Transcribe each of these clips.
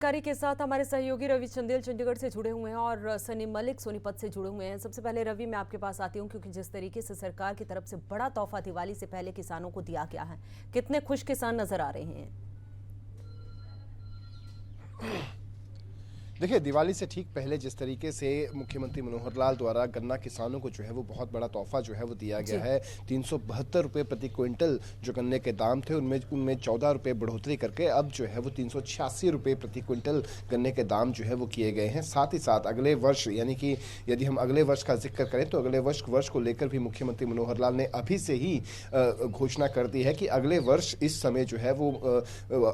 जानकारी के साथ हमारे सहयोगी रवि चंदेल चंडीगढ़ से जुड़े हुए हैं और सनी मलिक सोनीपत से जुड़े हुए हैं। सबसे पहले रवि, मैं आपके पास आती हूं क्योंकि जिस तरीके से सरकार की तरफ से बड़ा तोहफा दिवाली से पहले किसानों को दिया गया है, कितने खुश किसान नजर आ रहे हैं? देखिए, दिवाली से ठीक पहले जिस तरीके से मुख्यमंत्री मनोहर लाल द्वारा गन्ना किसानों को जो है वो बहुत बड़ा तोहफा जो है वो दिया गया है। 372 रुपये प्रति क्विंटल जो गन्ने के दाम थे उनमें 14 रुपये बढ़ोतरी करके अब जो है वो 386 रुपये प्रति क्विंटल गन्ने के दाम जो है वो किए गए हैं। साथ ही साथ अगले वर्ष, यानी कि यदि हम अगले वर्ष का जिक्र करें तो अगले वर्ष को लेकर भी मुख्यमंत्री मनोहर लाल ने अभी से ही घोषणा कर दी है कि अगले वर्ष इस समय जो है वो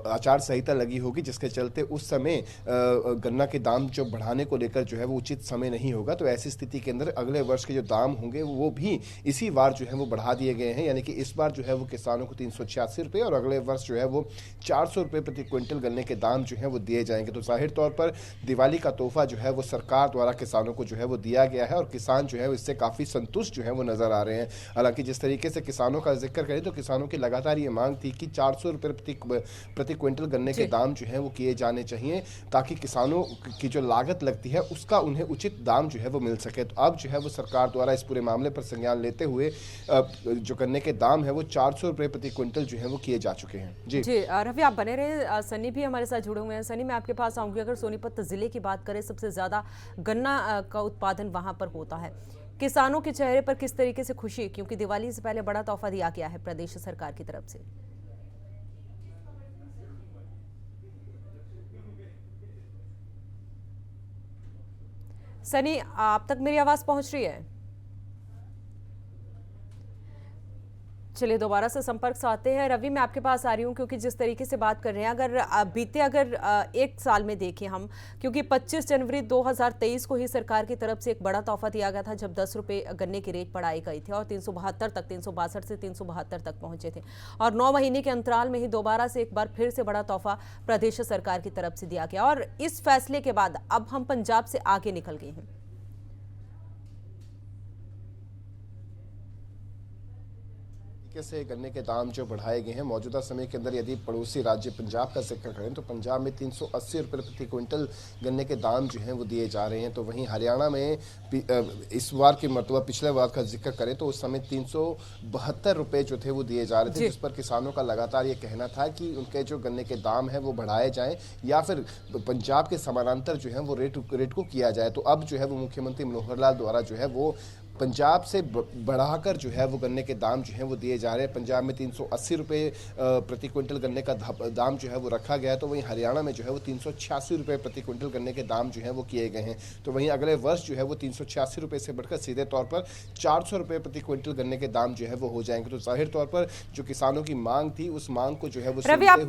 आचार संहिता लगी होगी, जिसके चलते उस समय गन्ना दाम जो बढ़ाने को लेकर जो है वो उचित समय नहीं होगा। तो ऐसी स्थिति के अंदर अगले वर्ष के जो दाम होंगे वो भी इसी बार जो है वो बढ़ा दिए गए हैं, यानी कि इस बार जो है वो किसानों को 386 रुपये और अगले वर्ष जो है वो 400 रुपये प्रति क्विंटल गन्ने के दाम जो है वो दिए जाएंगे। तो जाहिर तौर पर दिवाली का तोहफा जो है वो सरकार द्वारा किसानों को जो है वो दिया गया है और किसान जो है इससे काफ़ी संतुष्ट जो है वो नजर आ रहे हैं। हालांकि जिस तरीके से किसानों का जिक्र करें तो किसानों की लगातार ये मांग थी कि 400 रुपये प्रति क्विंटल गन्ने के दाम जो है वो किए जाने चाहिए, ताकि किसानों की जो लागत लगती है उसका उन्हें उचित दाम जो है वो मिल सके। तो अब जो है वो सरकार द्वारा इस पूरे मामले पर संज्ञान लेते हुए जो गन्ने के दाम है वो 400 रुपये प्रति क्विंटल जो है वो किए जा चुके हैं। जी रवि, आप बने रहे। सनी भी हमारे साथ जुड़े हुए हैं। सनी, मैं आपके पास आऊंगी। अगर सोनीपत जिले की बात करें, सबसे ज्यादा गन्ना का उत्पादन वहां पर होता है। किसानों के चेहरे पर किस तरीके से खुशी, क्योंकि दिवाली से पहले बड़ा तोहफा दिया गया है प्रदेश सरकार की तरफ से? सनी, आप तक मेरी आवाज पहुंच रही है? चलिए, दोबारा से संपर्क से आते हैं। रवि, मैं आपके पास आ रही हूँ क्योंकि जिस तरीके से बात कर रहे हैं, अगर एक साल में देखें हम, क्योंकि 25 जनवरी 2023 को ही सरकार की तरफ से एक बड़ा तोहफा दिया गया था, जब 10 रुपये गन्ने की रेट बढ़ाई गई थी और 362 से 372 तक पहुंचे थे। और 9 महीने के अंतराल में ही दोबारा से एक बार फिर से बड़ा तोहफा प्रदेश सरकार की तरफ से दिया गया और इस फैसले के बाद अब हम पंजाब से आगे निकल गए हैं। से गन्ने के दाम जो बढ़ाए गए हैं, मौजूदा समय के अंदर यदि पड़ोसी राज्य पंजाब का जिक्र करें तो पंजाब में 380 रुपये प्रति क्विंटल गन्ने के दाम जो हैं वो दिए जा रहे हैं। तो वहीं हरियाणा में इस बार की मरतबा पिछले बार का जिक्र करें तो उस समय 372 रुपये जो थे वो दिए जा रहे थे, जिस पर किसानों का लगातार ये कहना था कि उनके जो गन्ने के दाम हैं वो बढ़ाए जाएं या फिर पंजाब के समानांतर जो है वो रेट को किया जाए। तो अब जो है वो मुख्यमंत्री मनोहर लाल द्वारा जो है वो पंजाब से बढ़ाकर जो है वो गन्ने के दाम जो हैं वो दिए जा रहे हैं। पंजाब में 380 रुपये प्रति क्विंटल गन्ने का दाम जो है वो रखा गया है, तो वहीं हरियाणा में जो है वो 386 रुपये प्रति क्विंटल गन्ने के दाम जो है वो किए गए हैं। तो वहीं अगले वर्ष जो है वो 386 रुपये से बढ़कर सीधे तौर पर 400 रुपये प्रति क्विंटल गन्ने के दाम जो है वो हो जाएंगे। तो जाहिर तौर पर जो किसानों की मांग थी उस मांग को जो है वो